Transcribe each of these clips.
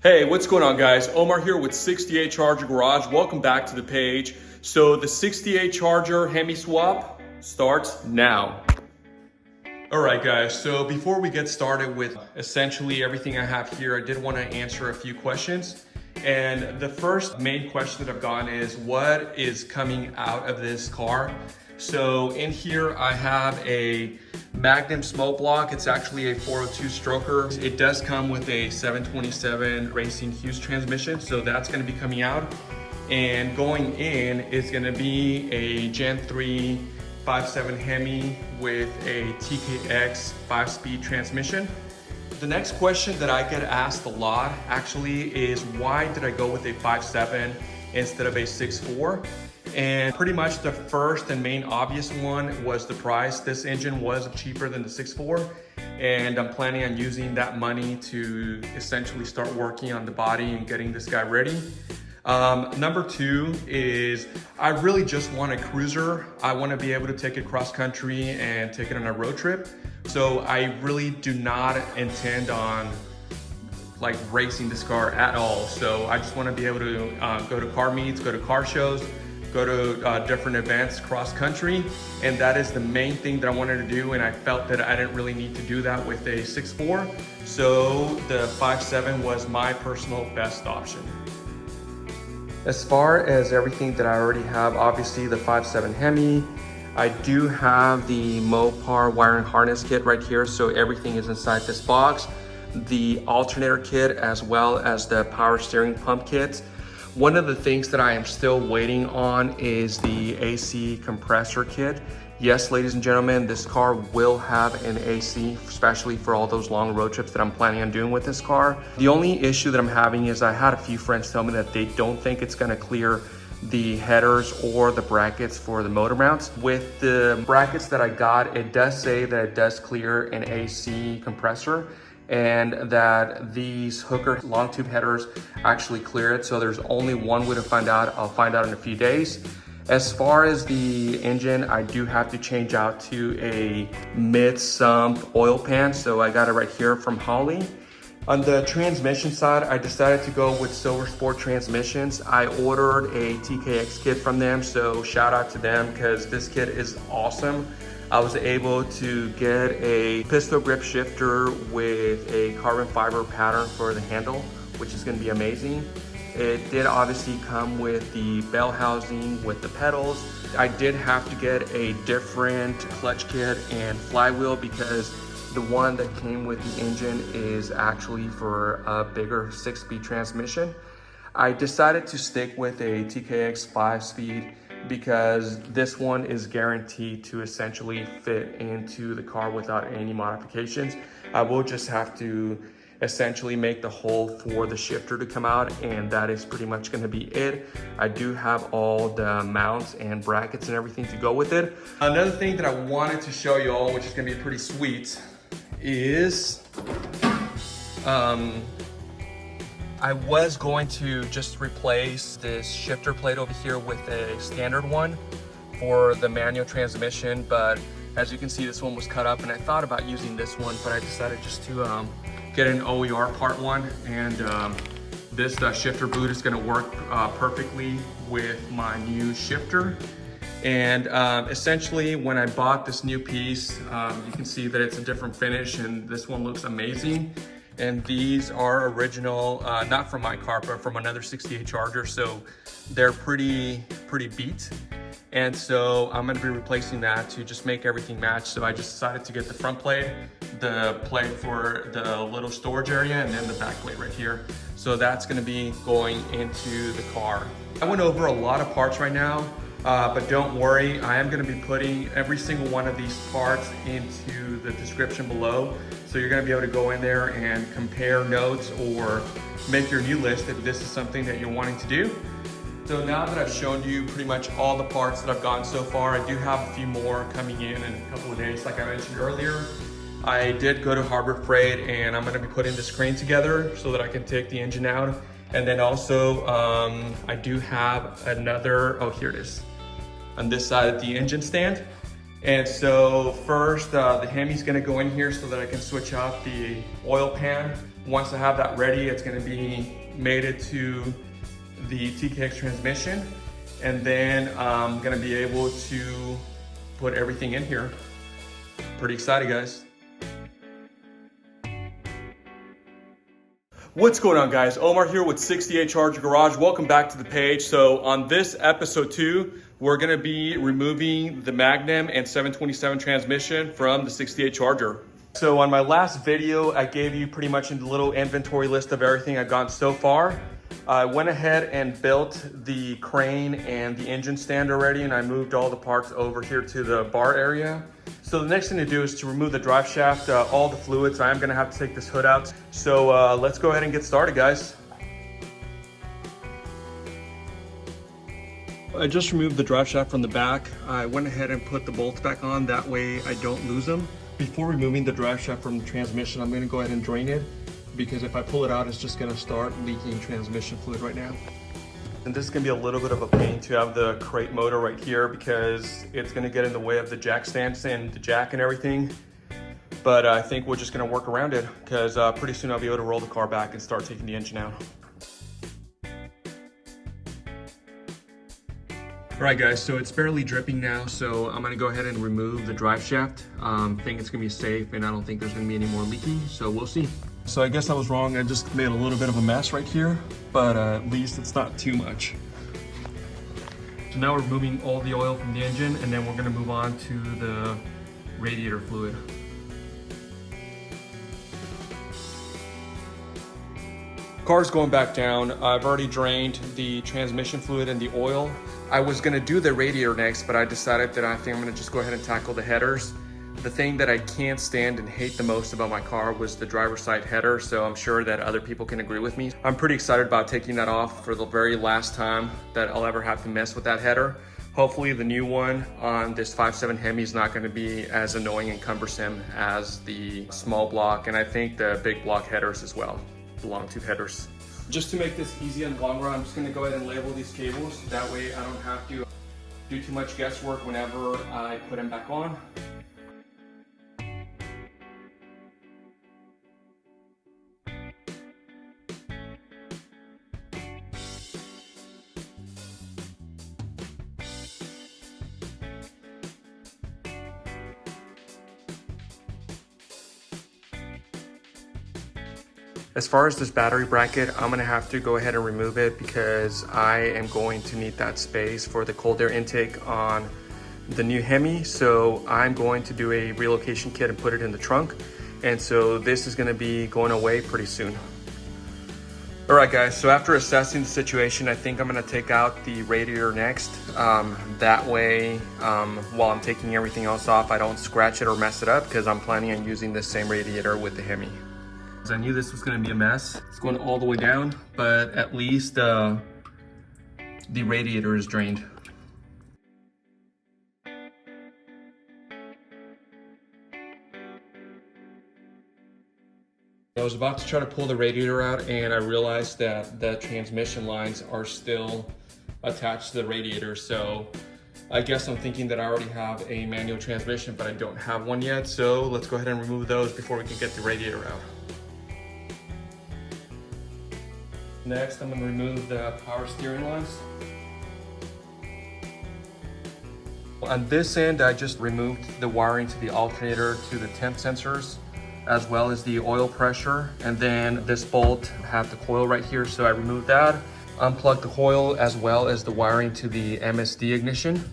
Hey, what's going on, guys? Omar here with 68 Charger Garage. Welcome back to the page. So the 68 Charger HEMI swap starts now. All right, guys, so before we get started with essentially everything I have here, I did want to answer a few questions. And the first main question that I've gotten is, what is coming out of this car? So in here, I have a Magnum smoke block. It's actually a 402 stroker. It does come with a 727 Racing Hughes transmission, so that's gonna be coming out. And going in is gonna be a Gen 3 5.7 HEMI with a TKX 5-speed transmission. The next question that I get asked a lot actually is, why did I go with a 5.7 instead of a 6.4? And pretty much the first and main obvious one was the price. This engine was cheaper than the 6.4, and I'm planning on using that money to essentially start working on the body and getting this guy ready. Number two is, I really just want a cruiser. I want to be able to take it cross country and take it on a road trip. So I really do not intend on like racing this car at all. So I just want to be able to go to car meets, go to car shows, go to different events cross country, and that is the main thing that I wanted to do, and I felt that I didn't really need to do that with a 6.4, so the 5.7 was my personal best option. As far as everything that I already have, obviously the 5.7 HEMI, I do have the Mopar wiring harness kit right here, so everything is inside this box, the alternator kit as well as the power steering pump kit. One of the things that I am still waiting on is the AC compressor kit. Yes, ladies and gentlemen, this car will have an AC, especially for all those long road trips that I'm planning on doing with this car. The only issue that I'm having is I had a few friends tell me that they don't think it's gonna clear the headers or the brackets for the motor mounts. With the brackets that I got, it does say that it does clear an AC compressor, and that these hooker long tube headers actually clear it. So there's only one way to find out. I'll find out in a few days. As far as the engine, I do have to change out to a Mid-Sump oil pan. So I got it right here from Holley. On the transmission side, I decided to go with Silver Sport transmissions. I ordered a TKX kit from them, so shout out to them because this kit is awesome. I was able to get a pistol grip shifter with a carbon fiber pattern for the handle, which is gonna be amazing. It did obviously come with the bell housing with the pedals. I did have to get a different clutch kit and flywheel because the one that came with the engine is actually for a bigger 6-speed transmission. I decided to stick with a TKX 5-speed because this one is guaranteed to essentially fit into the car without any modifications. I will just have to essentially make the hole for the shifter to come out, and that is pretty much going to be it. I do have all the mounts and brackets and everything to go with it. Another thing that I wanted to show you all, which is going to be pretty sweet, is I was going to just replace this shifter plate over here with a standard one for the manual transmission, but as you can see, this one was cut up, and I thought about using this one, but I decided just to get an OER part one, and this shifter boot is going to work perfectly with my new shifter. And essentially, when I bought this new piece, you can see that it's a different finish, and this one looks amazing. And these are original, not from my car, but from another 68 Charger. So they're pretty beat. And so I'm gonna be replacing that to just make everything match. So I just decided to get the front plate, the plate for the little storage area, and then the back plate right here. So that's gonna be going into the car. I went over a lot of parts right now, but don't worry, I am gonna be putting every single one of these parts into the description below. So you're gonna be able to go in there and compare notes or make your new list if this is something that you're wanting to do. So now that I've shown you pretty much all the parts that I've gotten so far, I do have a few more coming in a couple of days, like I mentioned earlier. I did go to Harbor Freight, and I'm gonna be putting this crane together so that I can take the engine out. And then also, I do have another, oh, here it is, on this side of the engine stand. And so first, the HEMI's gonna go in here so that I can switch out the oil pan once I have that ready, it's gonna be mated to the TKX transmission, and then I'm gonna be able to put everything in here. Pretty excited, guys. What's going on, guys? Omar here with 68 Charger Garage. Welcome back to the page. So on this episode 2, we're gonna be removing the Magnum and 727 transmission from the 68 Charger. So on my last video, I gave you pretty much a little inventory list of everything I've gotten so far. I went ahead and built the crane and the engine stand already, and I moved all the parts over here to the bar area. So the next thing to do is to remove the drive shaft, all the fluids. I am gonna have to take this hood out. So let's go ahead and get started, guys. I just removed the drive shaft from the back. I went ahead and put the bolts back on, that way I don't lose them. Before removing the drive shaft from the transmission, I'm gonna go ahead and drain it, because if I pull it out, it's just gonna start leaking transmission fluid right now. And this is gonna be a little bit of a pain to have the crate motor right here, because it's gonna get in the way of the jack stands and the jack and everything. But I think we're just gonna work around it, because pretty soon I'll be able to roll the car back and start taking the engine out. All right, guys, so it's barely dripping now, so I'm gonna go ahead and remove the drive shaft. Think it's gonna be safe, and I don't think there's gonna be any more leaking, so we'll see. So I guess I was wrong. I just made a little bit of a mess right here, but at least it's not too much. So now we're removing all the oil from the engine, and then we're gonna move on to the radiator fluid. Car's going back down. I've already drained the transmission fluid and the oil. I was gonna do the radiator next, but I decided that I think I'm gonna just go ahead and tackle the headers. The thing that I can't stand and hate the most about my car was the driver's side header, so I'm sure that other people can agree with me. I'm pretty excited about taking that off for the very last time that I'll ever have to mess with that header. Hopefully the new one on this 5.7 Hemi is not gonna be as annoying and cumbersome as the small block, and I think the big block headers as well, the long tube headers. Just to make this easy in the long run, I'm just gonna go ahead and label these cables. That way I don't have to do too much guesswork whenever I put them back on. As far as this battery bracket, I'm gonna have to go ahead and remove it, because I am going to need that space for the cold air intake on the new Hemi. So I'm going to do a relocation kit and put it in the trunk. And so this is gonna be going away pretty soon. All right, guys, so after assessing the situation, I think I'm gonna take out the radiator next. That way, while I'm taking everything else off, I don't scratch it or mess it up, because I'm planning on using the same radiator with the Hemi. I knew this was gonna be a mess. It's going all the way down, but at least the radiator is drained. I was about to try to pull the radiator out, and I realized that the transmission lines are still attached to the radiator. So I guess I'm thinking that I already have a manual transmission, but I don't have one yet. So let's go ahead and remove those before we can get the radiator out. Next, I'm going to remove the power steering lines. On this end, I just removed the wiring to the alternator, to the temp sensors, as well as the oil pressure. And then this bolt had the coil right here, so I removed that. Unplugged the coil as well as the wiring to the MSD ignition.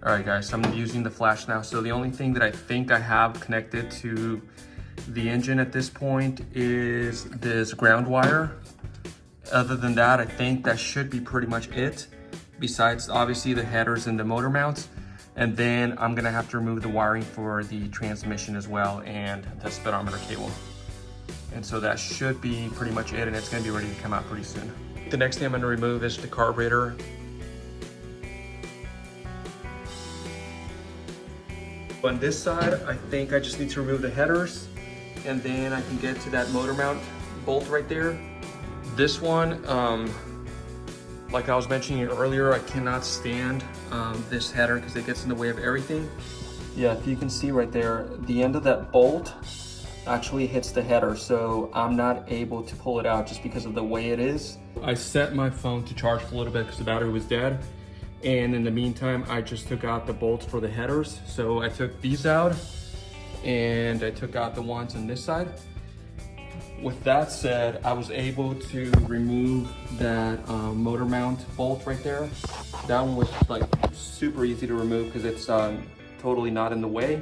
All right, guys, so I'm using the flash now. So the only thing that I think I have connected to the engine at this point is this ground wire. Other than that, I think that should be pretty much it, besides obviously the headers and the motor mounts. And then I'm gonna have to remove the wiring for the transmission as well, and the speedometer cable. And so that should be pretty much it, and it's gonna be ready to come out pretty soon. The next thing I'm gonna remove is the carburetor. On this side, I think I just need to remove the headers, and then I can get to that motor mount bolt right there. This one, like I was mentioning earlier, I cannot stand this header because it gets in the way of everything. Yeah, if you can see right there, the end of that bolt actually hits the header, so I'm not able to pull it out just because of the way it is. I set my phone to charge for a little bit because the battery was dead. And in the meantime, I just took out the bolts for the headers. So I took these out and I took out the ones on this side. With that said, I was able to remove that motor mount bolt right there. That one was like super easy to remove because it's totally not in the way.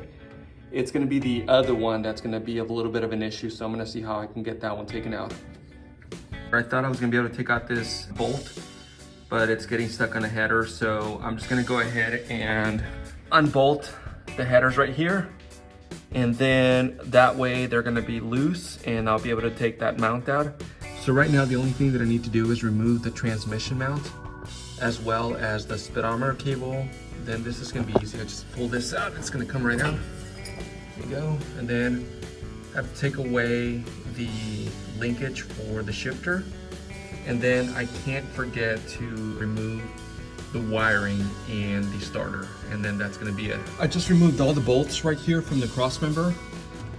It's gonna be the other one that's gonna be a little bit of an issue, so I'm gonna see how I can get that one taken out. I thought I was gonna be able to take out this bolt, but it's getting stuck on the header, so I'm just gonna go ahead and unbolt the headers right here. And then that way they're gonna be loose and I'll be able to take that mount out. So right now, the only thing that I need to do is remove the transmission mount as well as the speedometer cable. Then this is gonna be easy. I just pull this out, it's gonna come right out. There you go. And then I have to take away the linkage for the shifter. And then I can't forget to remove the wiring and the starter, and then that's gonna be it. I just removed all the bolts right here from the cross member,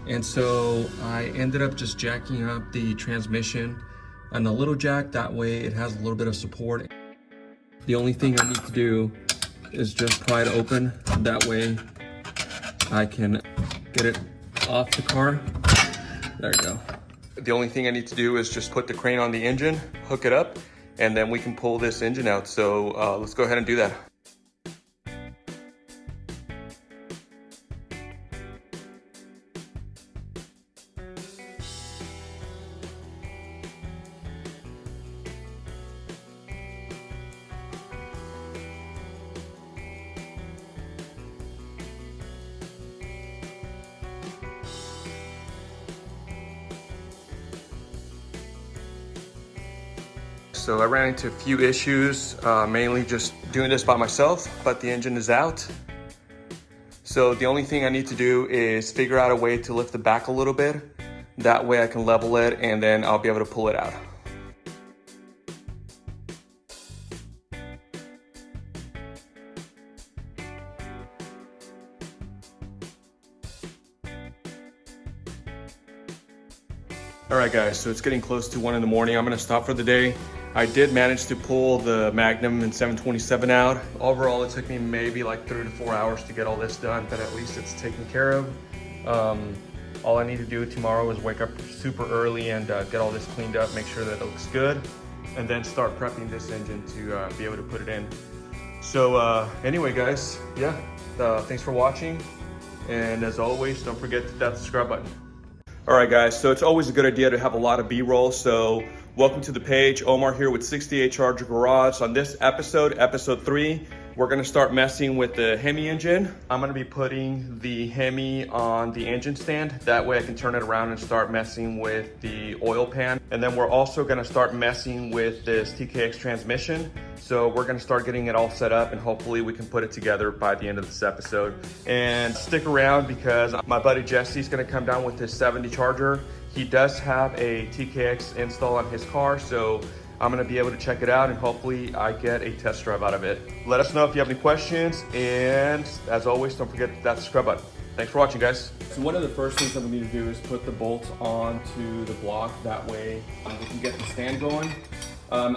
and so I ended up just jacking up the transmission on a little jack. That way it has a little bit of support. The only thing I need to do is just pry it open. That way I can get it off the car. There you go. The only thing I need to do is just put the crane on the engine, hook it up, and then we can pull this engine out. So let's go ahead and do that. So I ran into a few issues, mainly just doing this by myself, but the engine is out. So the only thing I need to do is figure out a way to lift the back a little bit. That way I can level it and then I'll be able to pull it out. All right guys, so it's getting close to 1 in the morning. I'm gonna stop for the day. I did manage to pull the Magnum and 727 out. Overall, it took me maybe like 3 to 4 hours to get all this done, but at least it's taken care of. All I need to do tomorrow is wake up super early and get all this cleaned up, make sure that it looks good, and then start prepping this engine to be able to put it in. So anyway guys, yeah, thanks for watching. And as always, don't forget to hit that subscribe button. All right guys, so it's always a good idea to have a lot of B-roll. So welcome to the page. Omar here with 68 Charger Garage. On this episode, episode 3, we're gonna start messing with the HEMI engine. I'm gonna be putting the HEMI on the engine stand. That way I can turn it around and start messing with the oil pan. And then we're also gonna start messing with this TKX transmission. So we're gonna start getting it all set up and hopefully we can put it together by the end of this episode. And stick around because my buddy Jesse's gonna come down with his 70 Charger. He does have a TKX install on his car, so I'm gonna be able to check it out and hopefully I get a test drive out of it. Let us know if you have any questions, and as always, don't forget that subscribe button. Thanks for watching, guys. So one of the first things that we need to do is put the bolts onto the block. That way we can get the stand going.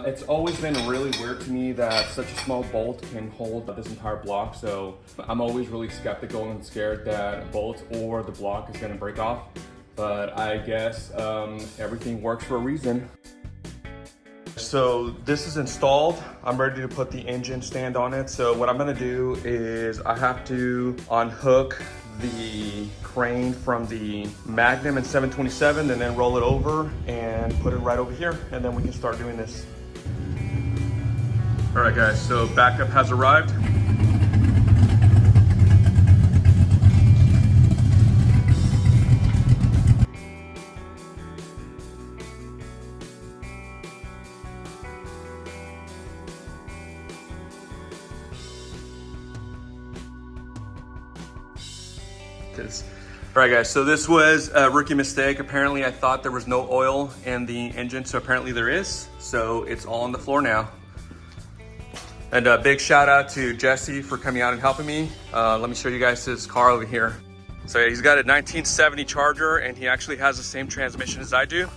It's always been really weird to me that such a small bolt can hold this entire block, so I'm always really skeptical and scared that a bolt or the block is gonna break off. But I guess everything works for a reason. So this is installed. I'm ready to put the engine stand on it. So what I'm gonna do is I have to unhook the crane from the Magnum and 727 and then roll it over and put it right over here, and then we can start doing this. All right guys, so backup has arrived. All right guys, so this was a rookie mistake. Apparently I thought there was no oil in the engine, so apparently there is. So it's all on the floor now. And a big shout out to Jesse for coming out and helping me. Let me show you guys his car over here. So yeah, he's got a 1970 Charger, and he actually has the same transmission as I do.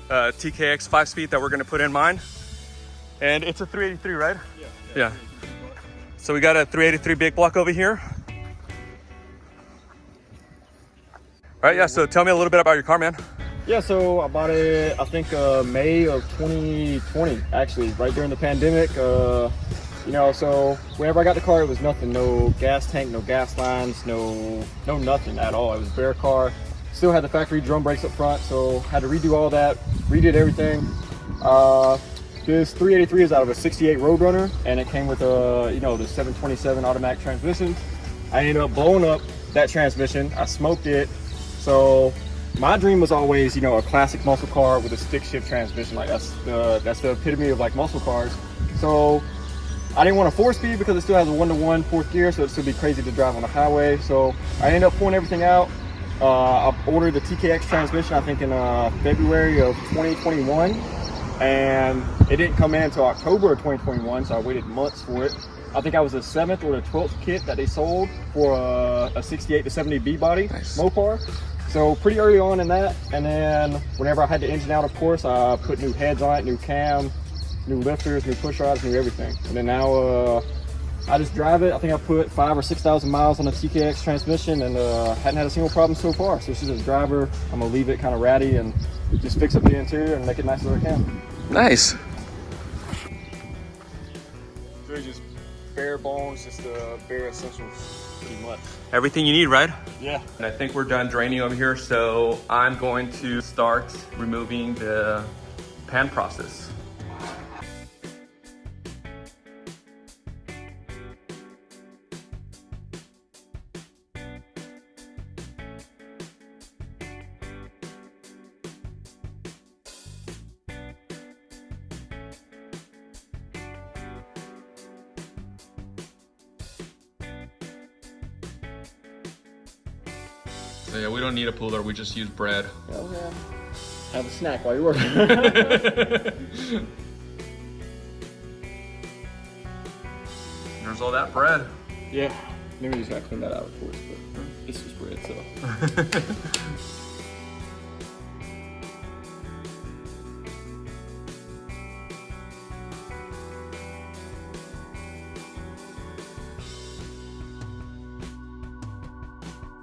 TKX 5-speed that we're gonna put in mine. And it's a 383, right? Yeah. So we got a 383 big block over here. All right, yeah, so tell me a little bit about your car, man. Yeah, so I bought it, I think May of 2020, actually, right during the pandemic. You know, so whenever I got the car, it was nothing, no gas tank, no gas lines, no nothing at all. It was a bare car. Still had the factory drum brakes up front, so had to redo all that, redid everything. This 383 is out of a 68 Roadrunner, and it came with a, you know, the 727 automatic transmission. I ended up blowing up that transmission. I smoked it. So my dream was always, you know, a classic muscle car with a stick shift transmission. Like that's the epitome of like muscle cars. So I didn't want a 4-speed because it still has a 1-to-1 fourth gear, so it'd still be crazy to drive on the highway. So I ended up pulling everything out. I ordered the TKX transmission, I think in February of 2021, and it didn't come in until October of 2021, so I waited months for it. I think I was the 7th or the 12th kit that they sold for a 68 to 70 B body Mopar. So pretty early on in that, and then whenever I had the engine out, of course, I put new heads on it, new cam, new lifters, new push rods, new everything. And then now I just drive it. I think I put 5,000 or 6,000 miles on the TKX transmission, and hadn't had a single problem so far. So it's just a driver. I'm gonna leave it kind of ratty and just fix up the interior and make it nice as I can. Nice. So it's just bare bones, just bare essentials, pretty much. Everything you need, right? Yeah. And I think we're done draining over here, so I'm going to start removing the pan process. So yeah, we don't need a puller, we just use bread. Oh yeah. Have a snack while you're working. There's all that bread. Yeah. Maybe we just gotta clean that out, of course, but it's just bread, so.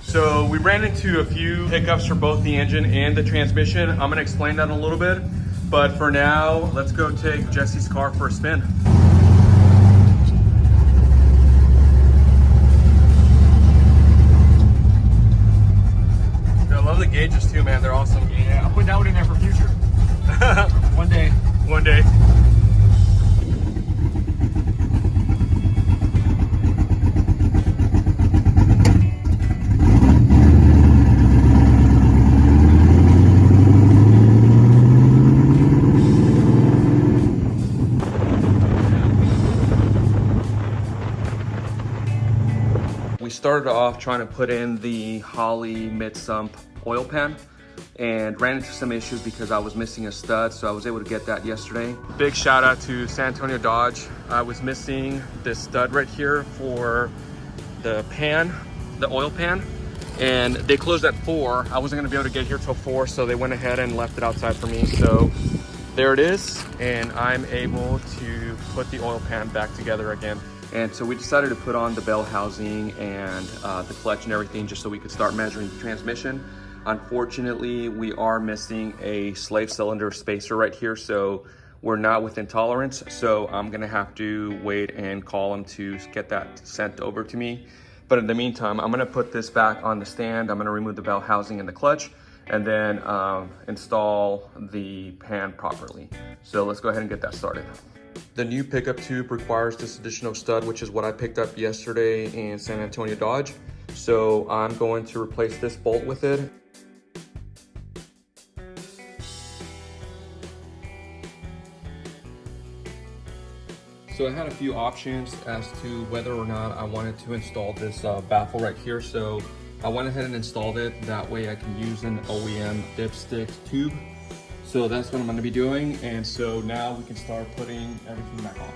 So we ran into a few hiccups for both the engine and the transmission. I'm gonna explain that in a little bit, but for now, let's go take Jesse's car for a spin. I love the gauges too, man. They're awesome. Yeah, I'll put that one in there for future. One day. One day. We started off trying to put in the Holley Mid-Sump oil pan and ran into some issues because I was missing a stud, so I was able to get that yesterday. Big shout out to San Antonio Dodge. I was missing this stud right here for the pan, the oil pan, and they closed at 4. I wasn't gonna be able to get here till 4, so they went ahead and left it outside for me. So there it is, and I'm able to put the oil pan back together again. And so we decided to put on the bell housing and the clutch and everything just so we could start measuring the transmission. Unfortunately, we are missing a slave cylinder spacer right here, so we're not within tolerance. So I'm gonna have to wait and call them to get that sent over to me. But in the meantime, I'm gonna put this back on the stand. I'm gonna remove the bell housing and the clutch, and then install the pan properly. So let's go ahead and get that started. The new pickup tube requires this additional stud, which is what I picked up yesterday in San Antonio Dodge. So I'm going to replace this bolt with it. So I had a few options as to whether or not I wanted to install this baffle right here. So I went ahead and installed it. That way I can use an OEM dipstick tube. So that's what I'm gonna be doing. And so now we can start putting everything back on.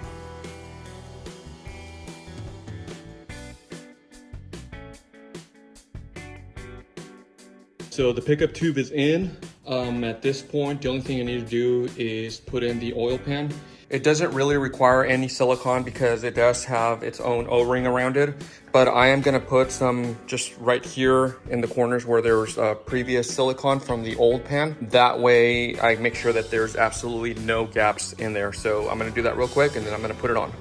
So the pickup tube is in. At this point, the only thing I need to do is put in the oil pan. It doesn't really require any silicone because it does have its own O-ring around it, but I am gonna put some just right here in the corners where there's previous silicone from the old pan. That way I make sure that there's absolutely no gaps in there. So I'm gonna do that real quick and then I'm gonna put it on.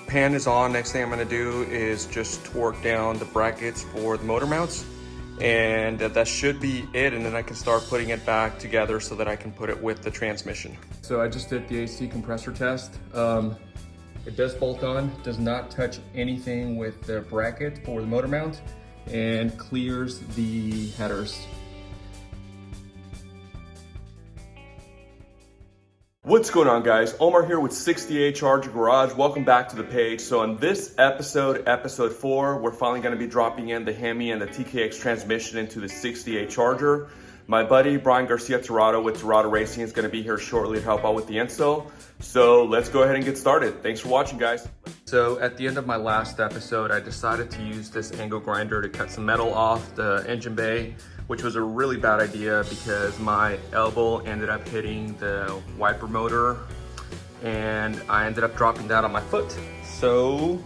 Pan is on. Next thing I'm gonna do is just torque down the brackets for the motor mounts, and that should be it, and then I can start putting it back together so that I can put it with the transmission. So I just did the AC compressor test. It does bolt on, does not touch anything with the bracket for the motor mount, and clears the headers. What's going on, guys? Omar here with 68 Charger Garage. Welcome back to the page. So on this episode 4, we're finally going to be dropping in the HEMI and the TKX transmission into the 68 Charger. My buddy Brian Garcia Tirado with Tirado Racing is going to be here shortly to help out with the install. So let's go ahead and get started. Thanks for watching, guys. So at the end of my last episode, I decided to use this angle grinder to cut some metal off the engine bay, which was a really bad idea because my elbow ended up hitting the wiper motor and I ended up dropping that on my foot. So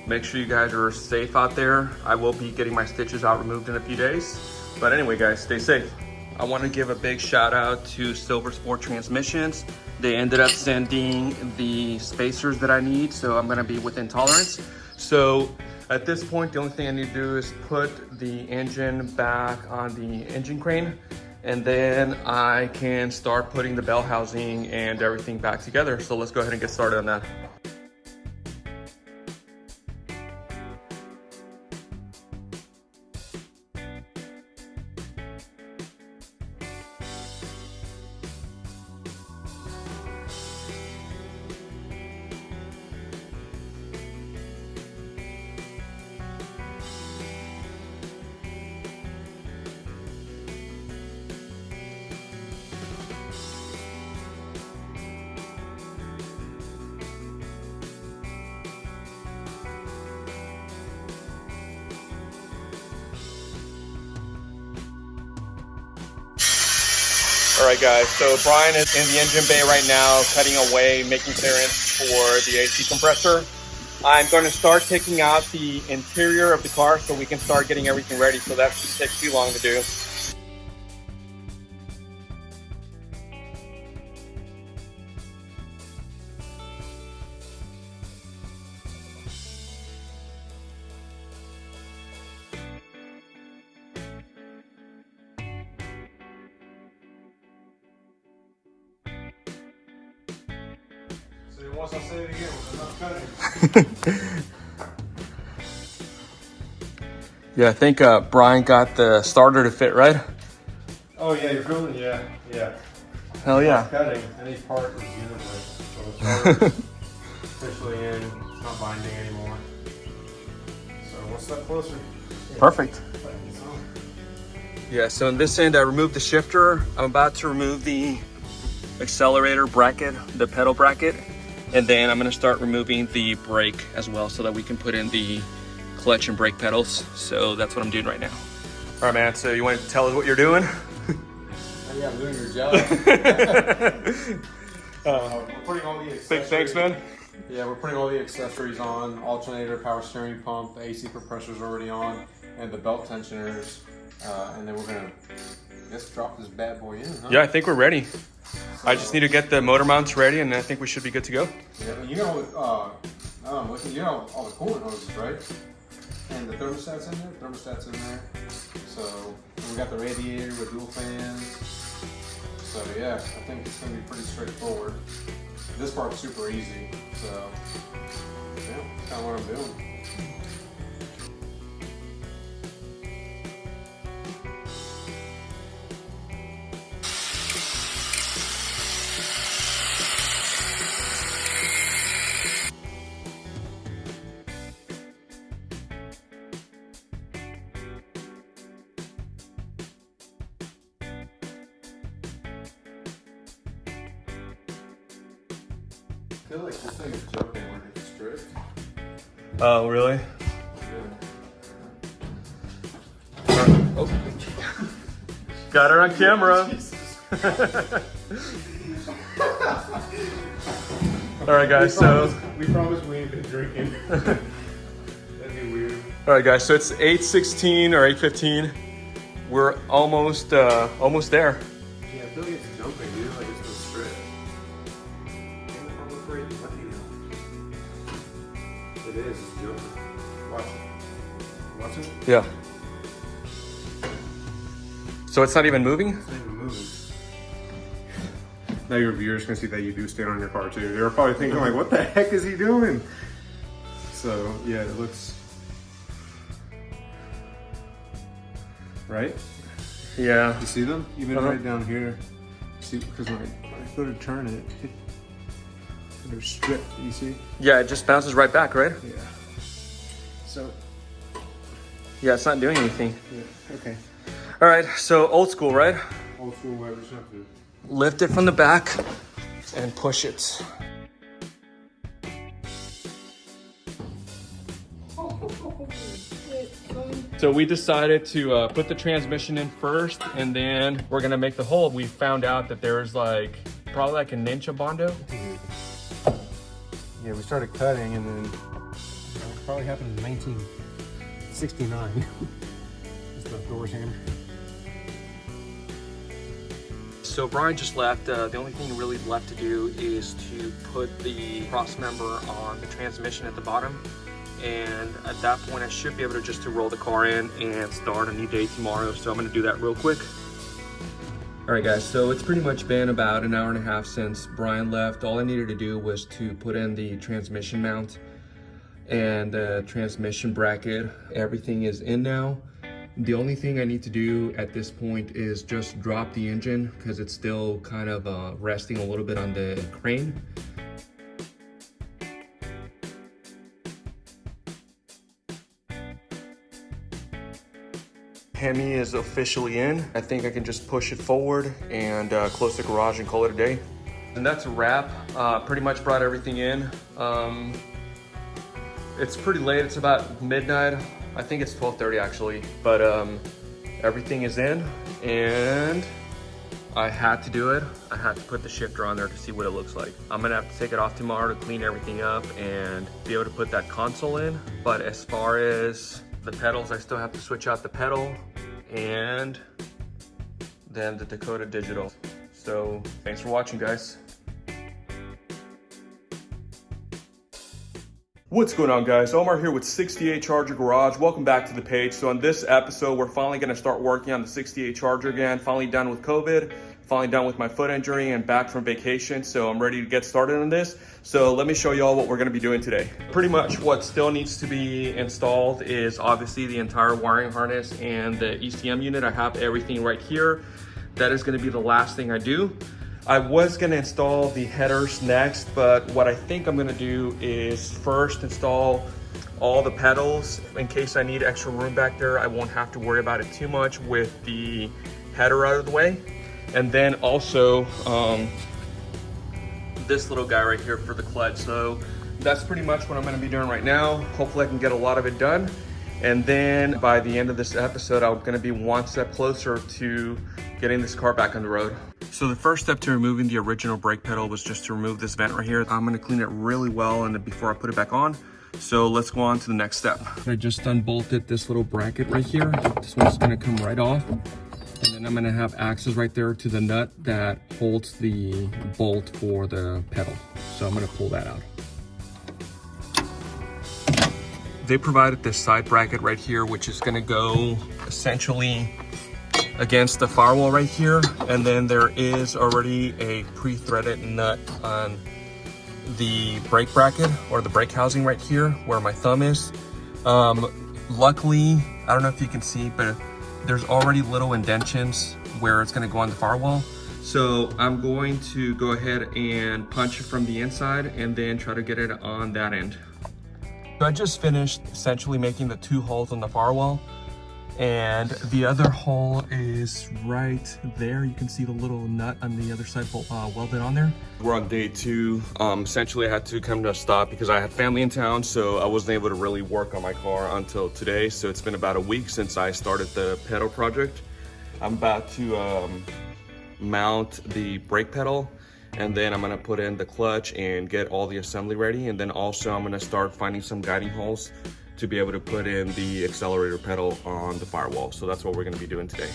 make sure you guys are safe out there. I will be getting my stitches out removed in a few days. But anyway, guys, stay safe. I want to give a big shout out to Silver Sport Transmissions. They ended up sending the spacers that I need, so I'm gonna be within tolerance. So at this point, the only thing I need to do is put the engine back on the engine crane, and then I can start putting the bell housing and everything back together. So let's go ahead and get started on that. All right, guys, so Brian is in the engine bay right now, cutting away, making clearance for the AC compressor. I'm going to start taking out the interior of the car so we can start getting everything ready, so that shouldn't take too long to do. Once I say it again, we're not cutting. Yeah, I think Brian got the starter to fit, right? Oh yeah, you're feeling? Yeah. Hell yeah. Cutting. Any part is universe. So the starter's officially in. It's not binding anymore. So one step closer. Perfect. Yeah, so in this end, I removed the shifter. I'm about to remove the accelerator bracket, the pedal bracket. And then I'm gonna start removing the brake as well so that we can put in the clutch and brake pedals. So that's what I'm doing right now. All right, man, so you want to tell us what you're doing? Yeah, I'm doing your job. We're putting all the accessories. Big thanks, man. Yeah, we're putting all the accessories on. Alternator, power steering pump, the AC compressor's already on, and the belt tensioners. And then we're gonna, I guess, drop this bad boy in, huh? Yeah, I think we're ready. I just need to get the motor mounts ready and I think we should be good to go. Yeah, you know, you know all the coolant hoses, right? And the thermostat's in there. So we got the radiator with dual fans. So yeah, I think it's gonna be pretty straightforward. This part's super easy. So yeah, that's kind of what I'm doing. feel like this thing is jumping when it's stripped. Oh, really? Yeah. Oh. Got her on camera. All right, guys. We promised we ain't been drinking. That'd be weird. All right, guys. So it's 8:16 or 8:15. We're almost there. Yeah, I feel like it's jumping, dude. Like it's gonna strip. I'm afraid to let you know. It is. It's jumping. Watch it. Watch it. Yeah. So it's not even moving? It's not even moving. Now your viewers can see that you do stand on your car too. They're probably thinking like, what the heck is he doing? So yeah, it looks right. Yeah. You see them? Even right down here. See, because when I go to turn it, they're stripped. You see? Yeah, it just bounces right back, right? Yeah. So Yeah, it's not doing anything. yeah. Okay. All right, so old school, right? Old school web or something. Lift it from the back and push it. So we decided to put the transmission in first, and then we're gonna make the hole. We found out that there's like probably like an inch of Bondo. Yeah, we started cutting, and then it probably happened in 1969. Just the doors hammered. So Brian just left. The only thing really left to do is to put the cross member on the transmission at the bottom. And at that point, I should be able to just to roll the car in and start a new day tomorrow. So I'm gonna do that real quick. All right, guys, so it's pretty much been about an hour and a half since Brian left. All I needed to do was to put in the transmission mount and the transmission bracket. Everything is in now. The only thing I need to do at this point is just drop the engine because it's still kind of resting a little bit on the crane. HEMI is officially in. I think I can just push it forward and close the garage and call it a day. And that's a wrap. Pretty much brought everything in. It's pretty late, it's about midnight. I think it's 12:30 actually, but everything is in and I had to do it. I had to put the shifter on there to see what it looks like. I'm gonna have to take it off tomorrow to clean everything up and be able to put that console in. But as far as the pedals, I still have to switch out the pedal and then the Dakota Digital. So thanks for watching, guys. What's going on, guys? Omar here with 68 Charger Garage. Welcome back to the page. So on this episode, we're finally gonna start working on the 68 Charger again. Finally done with COVID, finally done with my foot injury and back from vacation. So I'm ready to get started on this. So let me show y'all what we're gonna be doing today. Pretty much what still needs to be installed is obviously the entire wiring harness and the ECM unit. I have everything right here. That is gonna be the last thing I do. I was gonna install the headers next, but what I think I'm gonna do is first install all the pedals in case I need extra room back there. I won't have to worry about it too much with the header out of the way. And then also this little guy right here for the clutch. So that's pretty much what I'm gonna be doing right now. Hopefully I can get a lot of it done. And then by the end of this episode, I'm gonna be one step closer to getting this car back on the road. So the first step to removing the original brake pedal was just to remove this vent right here. I'm gonna clean it really well and before I put it back on. So let's go on to the next step. I just unbolted this little bracket right here. This one's gonna come right off. And then I'm gonna have access right there to the nut that holds the bolt for the pedal. So I'm gonna pull that out. They provided this side bracket right here, which is gonna go essentially against the firewall right here. And then there is already a pre-threaded nut on the brake bracket or the brake housing right here where my thumb is. Luckily, I don't know if you can see, but there's already little indentions where it's gonna go on the firewall. So I'm going to go ahead and punch it from the inside and then try to get it on that end. So I just finished essentially making the two holes on the firewall. And the other hole is right there. You can see the little nut on the other side welded on there. We're on day 2. Essentially I had to come to a stop because I had family in town, so I wasn't able to really work on my car until today. So it's been about a week since I started the pedal project. I'm about to mount the brake pedal, and then I'm gonna put in the clutch and get all the assembly ready. And then also I'm gonna start finding some guiding holes to be able to put in the accelerator pedal on the firewall. So that's what we're gonna be doing today.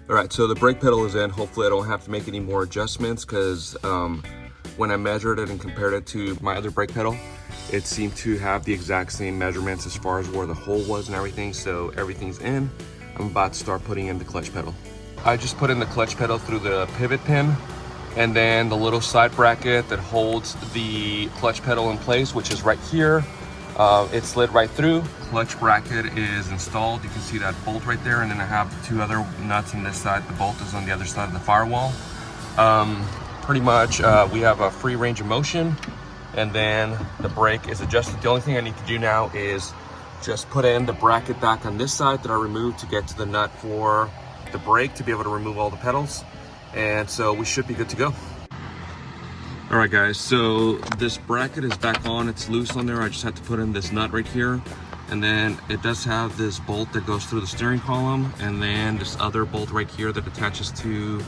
All right, so the brake pedal is in. Hopefully I don't have to make any more adjustments, because when I measured it and compared it to my other brake pedal, it seemed to have the exact same measurements as far as where the hole was and everything. So everything's in. I'm about to start putting in the clutch pedal. I just put in the clutch pedal through the pivot pin, and then the little side bracket that holds the clutch pedal in place, which is right here. It slid right through. Clutch bracket is installed. You can see that bolt right there, and then I have 2 other nuts on this side. The bolt is on the other side of the firewall. Pretty much we have a free range of motion, and then the brake is adjusted. The only thing I need to do now is just put in the bracket back on this side that I removed to get to the nut for the brake to be able to remove all the pedals. And so we should be good to go. All right guys, so this bracket is back on. It's loose on there. I just had to put in this nut right here, and then it does have this bolt that goes through the steering column, and then this other bolt right here that attaches to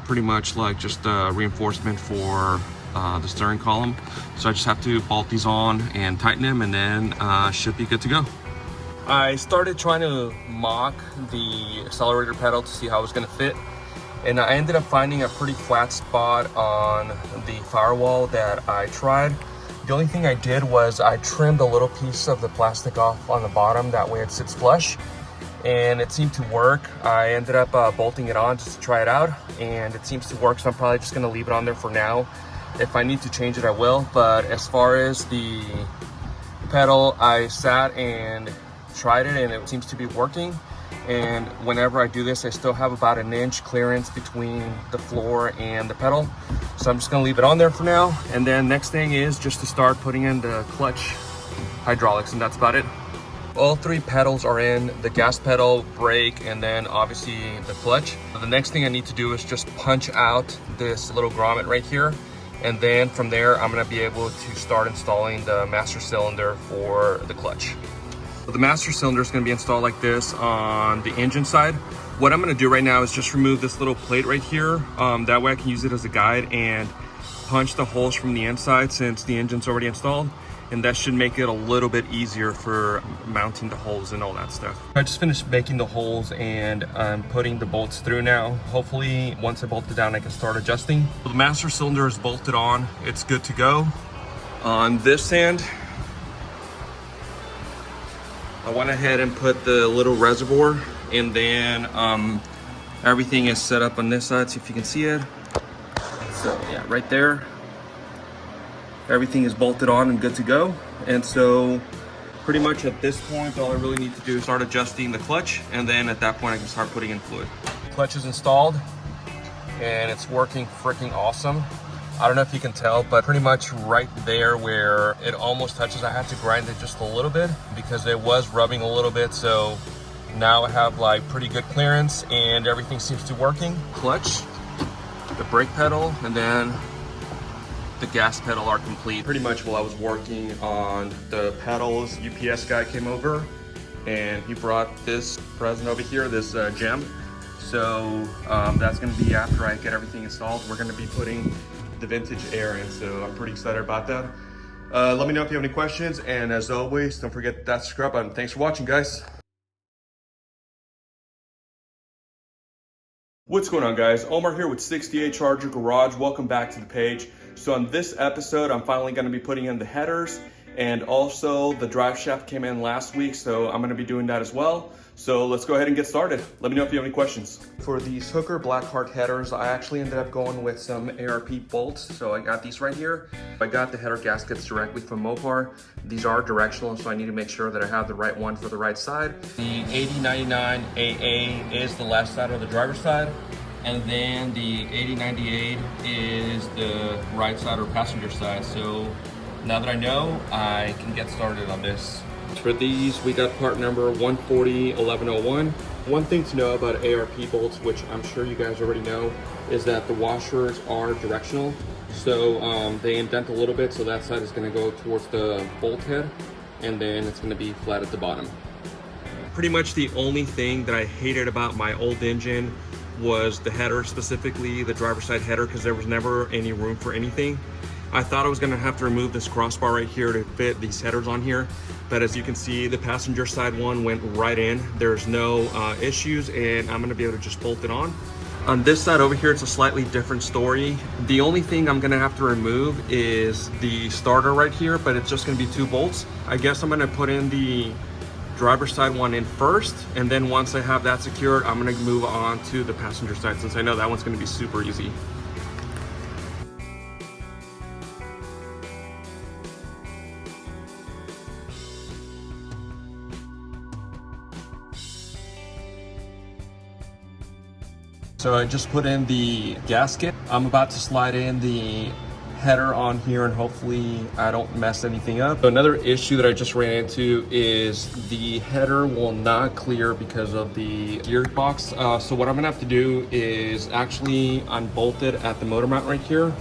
pretty much like just a reinforcement for the steering column. So I just have to bolt these on and tighten them, and then should be good to go. I started trying to mock the accelerator pedal to see how it was gonna fit. And I ended up finding a pretty flat spot on the firewall that I tried. The only thing I did was I trimmed a little piece of the plastic off on the bottom. That way it sits flush, and it seemed to work. I ended up bolting it on just to try it out, and it seems to work. So I'm probably just gonna leave it on there for now. If I need to change it, I will. But as far as the pedal, I sat and tried it, and it seems to be working. And whenever I do this, I still have about 1 inch clearance between the floor and the pedal. So I'm just gonna leave it on there for now. And then next thing is just to start putting in the clutch hydraulics, and that's about it. All 3 pedals are in: the gas pedal, brake, and then obviously the clutch. The next thing I need to do is just punch out this little grommet right here. And then from there, I'm gonna be able to start installing the master cylinder for the clutch. So the master cylinder is going to be installed like this on the engine side. What I'm going to do right now is just remove this little plate right here. That way I can use it as a guide and punch the holes from the inside since the engine's already installed. And that should make it a little bit easier for mounting the holes and all that stuff. I just finished making the holes, and I'm putting the bolts through now. Hopefully once I bolt it down, I can start adjusting. So the master cylinder is bolted on. It's good to go. On this end, I went ahead and put the little reservoir, and then everything is set up on this side, see if you can see it. So yeah, right there. Everything is bolted on and good to go. And so pretty much at this point, all I really need to do is start adjusting the clutch, and then at that point I can start putting in fluid. Clutch is installed, and it's working freaking awesome. I don't know if you can tell, but pretty much right there where it almost touches, I had to grind it just a little bit because it was rubbing a little bit. So now I have like pretty good clearance, and everything seems to be working. Clutch, the brake pedal, and then the gas pedal are complete. Pretty much while I was working on the pedals, UPS guy came over and he brought this present over here, this gem. So that's gonna be after I get everything installed. We're gonna be putting the vintage air in, so I'm pretty excited about that. Let me know if you have any questions, and as always, don't forget that subscribe button. Thanks for watching, guys. What's going on, guys? Omar here with 68 Charger Garage. Welcome back to the page. So on this episode, I'm finally going to be putting in the headers, and also the drive shaft came in last week, so I'm going to be doing that as well. So let's go ahead and get started. Let me know if you have any questions. For these Hooker BlackHeart headers, I actually ended up going with some ARP bolts. So I got these right here. I got the header gaskets directly from Mopar. These are directional, so I need to make sure that I have the right one for the right side. The 8099 AA is the left side or the driver's side. And then the 8098 is the right side or passenger side. So now that I know, I can get started on this. For these, we got part number 1401101. One thing to know about ARP bolts, which I'm sure you guys already know, is that the washers are directional. So they indent a little bit, so that side is going to go towards the bolt head, and then it's going to be flat at the bottom. Pretty much the only thing that I hated about my old engine was the header, specifically the driver's side header, because there was never any room for anything. I thought I was going to have to remove this crossbar right here to fit these headers on here, but as you can see, the passenger side one went right in. There's no issues, and I'm going to be able to just bolt it on. On this side over here, it's a slightly different story. The only thing I'm gonna have to remove is the starter right here, but it's just gonna be 2 bolts. I guess I'm gonna put in the driver's side one in first, and then once I have that secured, I'm gonna move on to the passenger side, since I know that one's gonna be super easy. So I just put in the gasket. I'm about to slide in the header on here, and hopefully I don't mess anything up. So another issue that I just ran into is the header will not clear because of the gearbox. So what I'm gonna have to do is actually unbolt it at the motor mount right here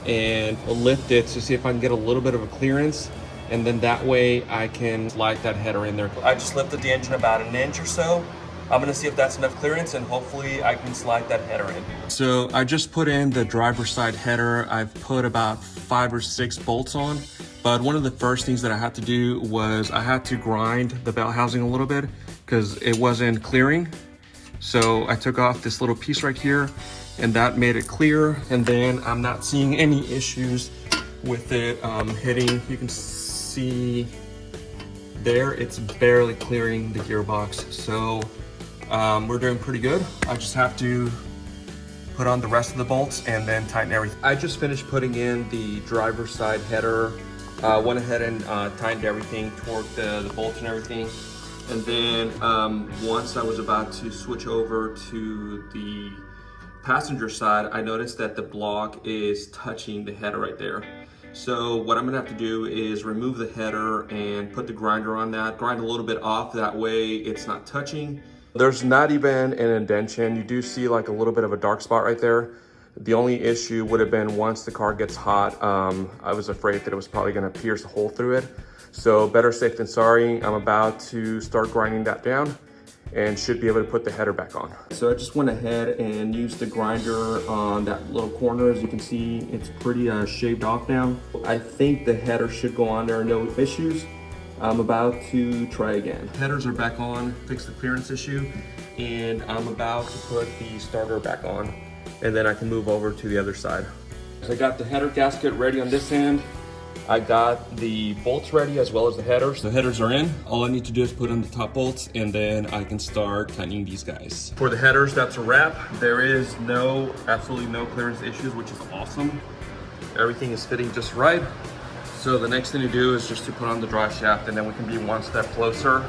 and lift it to see if I can get a little bit of a clearance. And then that way I can slide that header in there. I just lifted the engine about 1 inch or so. I'm gonna see if that's enough clearance, and hopefully I can slide that header in. So I just put in the driver's side header. I've put about 5 or 6 bolts on, but one of the first things that I had to do was I had to grind the belt housing a little bit because it wasn't clearing. So I took off this little piece right here, and that made it clear. And then I'm not seeing any issues with it hitting. You can see there, it's barely clearing the gearbox. So we're doing pretty good. I just have to put on the rest of the bolts and then tighten everything. I just finished putting in the driver's side header. Went ahead and tightened everything, torqued the bolts and everything. And then once I was about to switch over to the passenger side, I noticed that the block is touching the header right there. So what I'm gonna have to do is remove the header and put the grinder on that, grind a little bit off, that way it's not touching. There's not even an indentation. You do see like a little bit of a dark spot right there. The only issue would have been once the car gets hot, I was afraid that it was probably gonna pierce a hole through it. So better safe than sorry. I'm about to start grinding that down and should be able to put the header back on. So I just went ahead and used the grinder on that little corner. As you can see, it's pretty shaved off now. I think the header should go on there, no issues. I'm about to try again. Headers are back on, fix the clearance issue, and I'm about to put the starter back on, and then I can move over to the other side. So I got the header gasket ready on this end. I got the bolts ready as well as the headers. The headers are in. All I need to do is put on the top bolts, and then I can start tightening these guys. For the headers, that's a wrap. There is absolutely no clearance issues, which is awesome. Everything is fitting just right. So the next thing to do is just to put on the drive shaft, and then we can be one step closer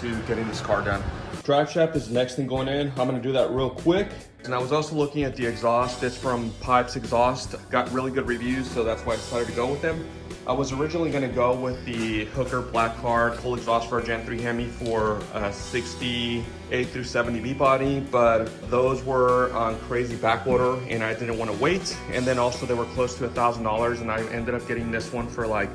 to getting this car done. Drive shaft is the next thing going in. I'm gonna do that real quick. And I was also looking at the exhaust. It's from Pipes Exhaust. Got really good reviews, so that's why I decided to go with them. I was originally gonna go with the Hooker BlackHeart full exhaust for a Gen 3 Hemi for 68 through 70 B body, but those were on crazy backorder and I didn't wanna wait. And then also they were close to $1,000, and I ended up getting this one for like,